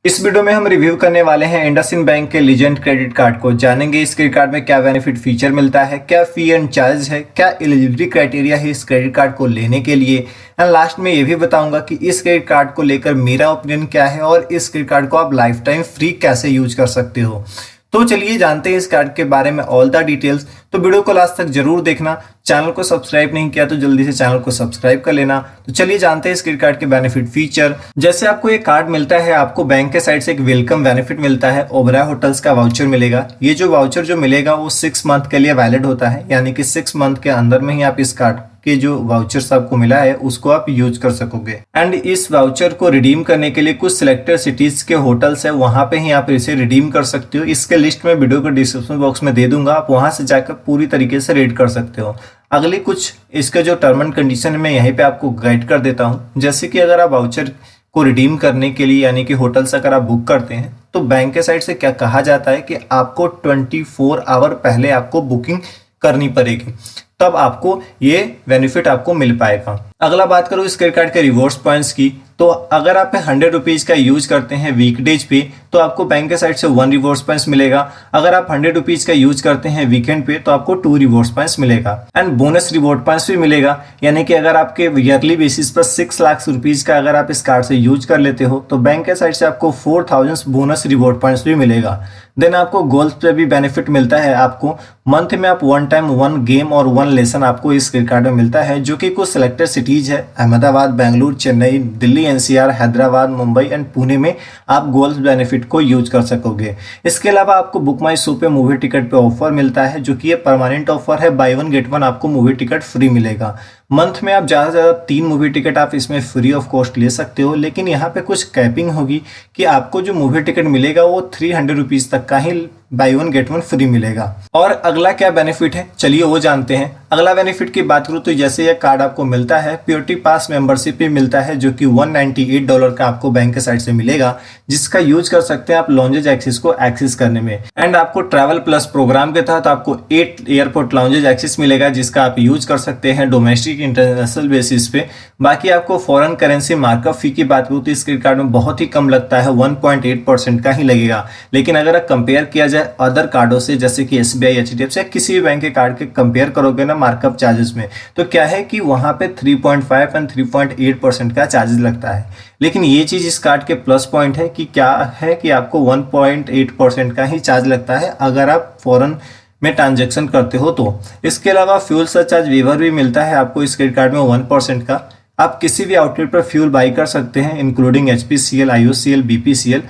इस वीडियो में हम रिव्यू करने वाले हैं इंडसइंड बैंक के लीजेंड क्रेडिट कार्ड को। जानेंगे इस क्रेडिट कार्ड में क्या बेनिफिट फीचर मिलता है, क्या फी एंड चार्ज है, क्या एलिजिबिलिटी क्राइटेरिया है इस क्रेडिट कार्ड को लेने के लिए, एंड लास्ट में ये भी बताऊंगा कि इस क्रेडिट कार्ड को लेकर मेरा ओपिनियन क्या है और इस क्रेडिट कार्ड को आप लाइफ टाइम फ्री कैसे यूज कर सकते हो। तो चलिए जानते हैं इस कार्ड के बारे में ऑल द डिटेल्स। तो वीडियो को लास्ट तक जरूर देखना। चैनल को सब्सक्राइब नहीं किया तो जल्दी से चैनल को सब्सक्राइब कर लेना। तो चलिए जानते हैं इस क्रेडिट कार्ड के बेनिफिट फीचर। जैसे आपको ये कार्ड मिलता है, आपको बैंक के साइड से एक वेलकम बेनिफिट मिलता है, ओबराय होटल्स का वाउचर मिलेगा। ये जो वाउचर जो मिलेगा वो 6 मंथ के लिए वैलिड होता है, यानी कि 6 मंथ के अंदर में ही आप इस कार्ड के जो वाउचर्स आपको मिला है उसको आप यूज कर सकोगे। एंड इस वाउचर को रिडीम करने के लिए कुछ सिलेक्टेड सिटीज के होटल्स है, वहां पे ही आप इसे रिडीम कर सकते हो। इसके लिस्ट में वीडियो को डिस्क्रिप्शन बॉक्स में दे दूंगा, आप वहां से जाकर पूरी तरीके से रीड कर सकते हो। अगली कुछ इसके जो टर्म एंड कंडीशन मैं यहीं पे आपको गाइड कर देता हूँ। जैसे कि अगर आप वाउचर को रिडीम करने के लिए यानी कि होटल से अगर आप बुक करते हैं तो बैंक के साइड से क्या कहा जाता है कि आपको 24 आवर पहले आपको बुकिंग करनी पड़ेगी, तब आपको ये बेनिफिट आपको मिल पाएगा। अगला बात करूँ इस क्रेडिट कार्ड के रिवॉर्ड्स पॉइंट्स की, तो अगर आप 100 रुपीज का यूज करते हैं वीकडेज पे तो आपको बैंक के साइड से 1 रिवॉर्ड्स पॉइंट्स मिलेगा। अगर आप 100 रुपीज का यूज करते हैं वीकेंड पे तो आपको 2 रिवॉर्ड्स पॉइंट्स मिलेगा। एंड बोनस रिवॉर्ड पॉइंट्स भी मिलेगा, यानी कि अगर आपके ईयरली बेसिस पर 6 लाख रुपीज का अगर आप इस कार्ड से यूज कर लेते हो तो बैंक के साइड से आपको 4000 बोनस रिवॉर्ड पॉइंट्स भी मिलेगा। देन आपको गोल्स पे भी बेनिफिट मिलता है। आपको मंथ में आप 1 टाइम 1 गेम और 1 लेसन आपको इस क्रेडिट कार्ड में मिलता है, जो कि कुछ सिलेक्टेड सिटीज है, अहमदाबाद, बेंगलुरु, चेन्नई, दिल्ली एनसीआर, हैदराबाद, मुंबई एंड पुणे में आप गोल्स बेनिफिट को यूज कर सकोगे। इसके अलावा आपको बुक माई शो पे मूवी टिकट पे ऑफर मिलता है, जो कि ये परमानेंट ऑफर है। बाय 1 गेट 1 आपको मूवी टिकट फ्री मिलेगा। मंथ में आप ज़्यादा से ज़्यादा 3 मूवी टिकट आप इसमें फ्री ऑफ कॉस्ट ले सकते हो, लेकिन यहाँ पे कुछ कैपिंग होगी कि आपको जो मूवी टिकट मिलेगा वो 300 रुपीज़ तक का ही बाय 1 गेट 1 फ्री मिलेगा। और अगला क्या बेनिफिट है चलिए वो जानते हैं। अगला बेनिफिट की बात करूँ तो जैसे यह कार्ड आपको मिलता है, प्योरिटी पास मेंबरशिप भी मिलता है, जो कि $198 का आपको बैंक के साइड से मिलेगा, जिसका यूज कर सकते हैं आप लॉन्जेज एक्सेस को एक्सेस करने में। एंड आपको ट्रैवल प्लस प्रोग्राम के तहत आपको 8 एयरपोर्ट लॉन्जेज एक्सेस मिलेगा, जिसका आप यूज कर सकते हैं डोमेस्टिक इंटरनेशनल बेसिस पे। बाकी आपको फॉरेन करेंसी मार्कअप फी की बात करूँ तो इस क्रेडिट कार्ड में बहुत ही कम लगता है, 1.8% का ही लगेगा। लेकिन अगर आप कंपेयर किया जाए अदर कार्डों से, जैसे कि SBI, HDFC या किसी भी बैंक के कार्ड के कंपेयर करोगे ना मार्कअप चार्जेस में, तो क्या है कि वहां पे 3.5 एंड 3.8% का चार्जेस लगता है। लेकिन ये चीज इस कार्ड के प्लस पॉइंट है कि क्या है कि आपको 1.8% का ही चार्ज लगता है अगर आप फॉरेन में ट्रांजेक्शन करते हो तो। इसके अलावा फ्यूल सरचार्ज वेवर भी मिलता है आपको इस क्रेडिट कार्ड में 1% का। आप किसी भी आउटलेट पर फ्यूल बाई कर सकते हैं, इंक्लूडिंग HPCL, IOCL, BPCL।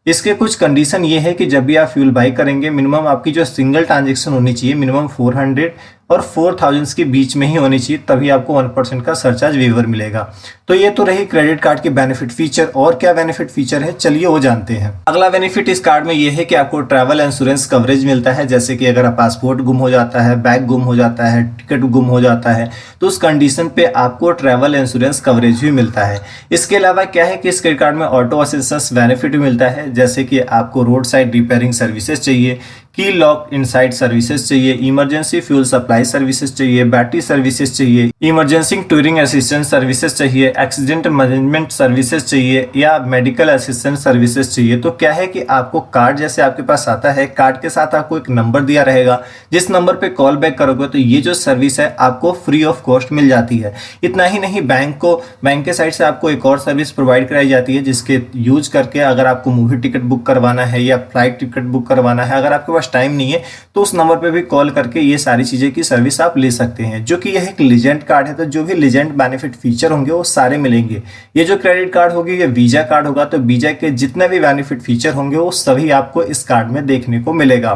इसके कुछ कंडीशन ये है कि जब भी आप फ्यूल बाई करेंगे मिनिमम आपकी जो सिंगल ट्रांजेक्शन होनी चाहिए मिनिमम 400 और 4000 के बीच में ही होनी चाहिए, तभी आपको 1% का सरचार्ज वेवर मिलेगा। तो ये तो रही क्रेडिट कार्ड के बेनिफिट फीचर। और क्या बेनिफिट फीचर है चलिए वो जानते हैं। अगला बेनिफिट इस कार्ड में ये है कि आपको ट्रैवल इंश्योरेंस कवरेज मिलता है। जैसे कि अगर आप पासपोर्ट गुम हो जाता है, बैग गुम हो जाता है, टिकट गुम हो जाता है, तो उस कंडीशन पे आपको ट्रैवल इंश्योरेंस कवरेज भी मिलता है। इसके अलावा क्या है कि इस क्रेडिट कार्ड में ऑटो असिस्टेंस बेनिफिट भी मिलता है। जैसे कि आपको रोड साइड रिपेयरिंग सर्विसेज चाहिए, की लॉक इनसाइड सर्विसेज चाहिए, इमरजेंसी फ्यूल सप्लाई सर्विसेज चाहिए, बैटरी सर्विसेज चाहिए, इमरजेंसी टूरिंग असिस्टेंस सर्विसेज चाहिए, एक्सीडेंट मैनेजमेंट सर्विसेज चाहिए या मेडिकल असिस्टेंस सर्विसेज चाहिए। तो क्या है कि आपको कार्ड जैसे आपके पास आता है, कार्ड के साथ आपको एक नंबर दिया रहेगा, जिस नंबर पे कॉल बैक करोगे तो ये जो सर्विस है आपको फ्री ऑफ कॉस्ट मिल जाती है। इतना ही नहीं, बैंक के साइड से आपको एक और सर्विस प्रोवाइड कराई जाती है, जिसके यूज करके अगर आपको मूवी टिकट बुक करवाना है या फ्लाइट टिकट बुक करवाना है, अगर आपके पास टाइम नहीं है तो उस नंबर पे भी कॉल करके ये सारी चीजें की सर्विस आप ले सकते हैं। जो कि यह एक लीजेंड कार्ड है, तो जो भी लीजेंड बेनिफिट फीचर होंगे वो सारे मिलेंगे। ये जो क्रेडिट कार्ड होगी ये वीजा कार्ड होगा, तो वीजा के जितने भी बेनिफिट फीचर होंगे वो सभी आपको इस कार्ड में देखने को मिलेगा।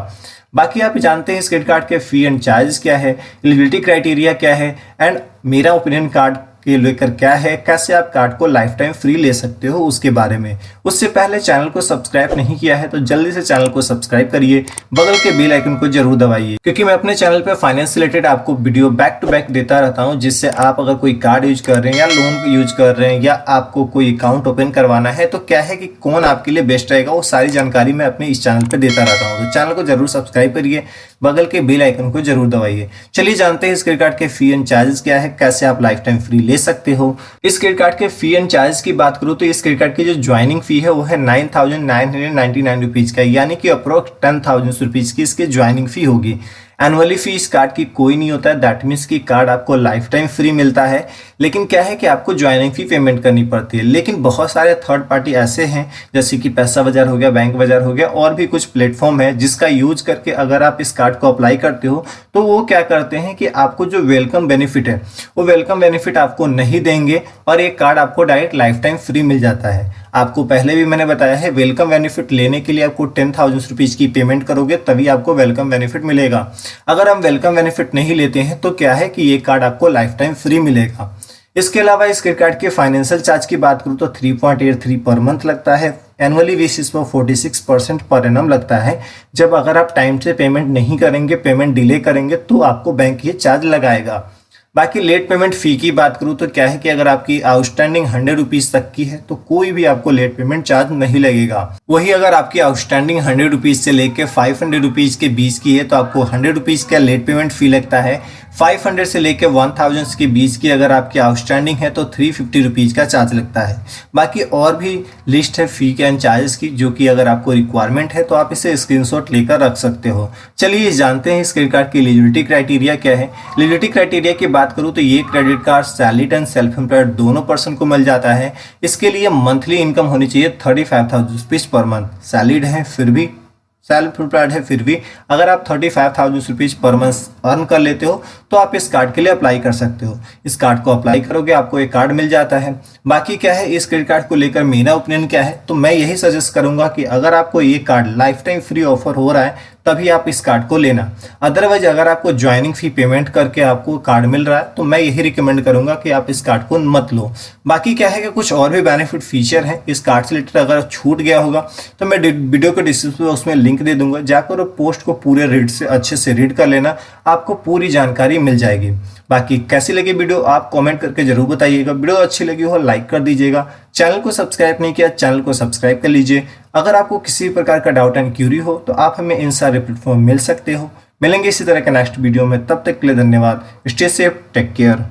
बाकी आप जानते हैं इस क्रेडिट कार्ड के फी एंड चार्जेस क्या है, एलिजिबिलिटी क्राइटेरिया क्या है, एंड मेरा ओपिनियन कार्ड के लेकर क्या है, कैसे आप कार्ड को लाइफ टाइम फ्री ले सकते हो उसके बारे में। उससे पहले चैनल को सब्सक्राइब नहीं किया है तो जल्दी से चैनल को सब्सक्राइब करिए, बगल के बेल आइकन को जरूर दबाइए, क्योंकि मैं अपने चैनल पे फाइनेंस रिलेटेड आपको वीडियो बैक टू बैक देता रहता हूं, जिससे आप अगर कोई कार्ड यूज कर रहे हैं या लोन यूज कर रहे हैं या आपको कोई अकाउंट ओपन करवाना है तो क्या है कि कौन आपके लिए बेस्ट रहेगा, वो सारी जानकारी मैं अपने इस चैनल पे देता रहता हूँ। तो चैनल को जरूर सब्सक्राइब करिए, बगल के बेल आइकन को जरूर दबाइए। चलिए जानते हैं इस क्रेडिट कार्ड के फी एंड चार्जेस क्या है, कैसे आप लाइफ टाइम फ्री ले सकते हो। इस क्रेडिट कार्ड के फी एंड चार्जेस की बात करूँ तो इस क्रेडिट कार्ड की जो ज्वाइनिंग फी है वो है 9,999 रुपीज का, यानी कि अप्रोक्स 10,000 रुपीज की इसकी ज्वाइनिंग फी होगी। एनुअली फी इस कार्ड की कोई नहीं होता है, दैट मीन्स कि कार्ड आपको लाइफ टाइम फ्री मिलता है। लेकिन क्या है कि आपको ज्वाइनिंग फी पेमेंट करनी पड़ती है। लेकिन बहुत सारे थर्ड पार्टी ऐसे हैं जैसे कि पैसा बाजार हो गया, बैंक बाजार हो गया, और भी कुछ प्लेटफॉर्म है जिसका यूज करके अगर आप इस कार्ड को अप्लाई करते हो तो वो क्या करते हैं कि आपको जो वेलकम बेनिफिट है वो वेलकम बेनिफिट आपको नहीं देंगे और एक कार्ड आपको डायरेक्ट लाइफ टाइम फ्री मिल जाता है। आपको पहले भी मैंने बताया है, वेलकम बेनिफिट लेने के लिए आपको 10,000 रुपीज की पेमेंट करोगे तभी आपको वेलकम बेनिफिट मिलेगा। अगर हम वेलकम बेनिफिट नहीं लेते हैं तो क्या है कि ये कार्ड आपको लाइफ टाइम फ्री मिलेगा। इसके अलावा इस क्रेडिट कार्ड के फाइनेंशियल चार्ज की बात करूं तो 3.83 पर मंथ लगता है। एनुअली बेसिस पर 46% पर एनम लगता है। जब अगर आप टाइम से पेमेंट नहीं करेंगे, पेमेंट डिले करेंगे तो आपको बैंक ये चार्ज लगाएगा। बाकी लेट पेमेंट फी की बात करूं तो क्या है कि अगर आपकी आउटस्टैंडिंग 100 रुपीज तक की है तो कोई भी आपको लेट पेमेंट चार्ज नहीं लगेगा। वही अगर आपकी आउटस्टैंडिंग 100 रुपीज से लेके 500 रुपीज के बीच की है तो आपको 100 रुपीज का लेट पेमेंट फी लगता है। 500 से लेके 1000 के बीच की अगर आपकी आउटस्टैंडिंग है तो 350 रुपीज का चार्ज लगता है। बाकी और भी लिस्ट है फी के एंड चार्जेस की, जो कि अगर आपको रिक्वायरमेंट है तो आप इसे स्क्रीनशॉट लेकर रख सकते हो। चलिए जानते हैं इस क्रेडिट कार्ड की एलिजिबिलिटी क्राइटेरिया क्या है। एलिजिबिलिटी क्राइटेरिया की बात करूं तो ये credit card salaried and self employed दोनों पर्सन को मिल जाता है। इसके लिए मंथली इनकम होनी चाहिए 35,000 रुपीज पर मंथ। सैलरीड है फिर भी, सेल्फ एम्प्लॉयड है फिर भी, अगर आप 35,000 रुपीज पर मंथ अर्न कर लेते हो तो आप इस कार्ड के लिए अप्लाई कर सकते हो। इस कार्ड को अप्लाई करोगे आपको एक कार्ड मिल जाता है। बाकी क्या है, इस क्रेडिट कार्ड को लेकर मेरा ओपिनियन क्या है, तो मैं यही सजेस्ट करूंगा कि अगर आपको ये card life time free offer हो रहा है तभी आप इस कार्ड को लेना। अदरवाइज अगर आपको ज्वाइनिंग फी पेमेंट करके आपको कार्ड मिल रहा है तो मैं यही रिकमेंड करूंगा कि आप इस कार्ड को मत लो। बाकी क्या है कि कुछ और भी बेनिफिट फीचर हैं इस कार्ड से रिलेटेड, अगर छूट गया होगा तो मैं वीडियो के डिस्क्रिप्शन में उसमें लिंक दे दूंगा, जाकर पोस्ट को पूरे रीड से अच्छे से रीड कर लेना, आपको पूरी जानकारी मिल जाएगी। बाकी कैसी लगी वीडियो आप कमेंट करके जरूर बताइएगा। वीडियो अच्छी लगी हो लाइक कर दीजिएगा। चैनल को सब्सक्राइब नहीं किया, चैनल को सब्सक्राइब कर लीजिए। अगर आपको किसी प्रकार का डाउट एंड क्यूरी हो तो आप हमें इन सारे प्लेटफॉर्म मिल सकते हो। मिलेंगे इसी तरह के नेक्स्ट वीडियो में, तब तक के लिए धन्यवाद। Stay safe, take care.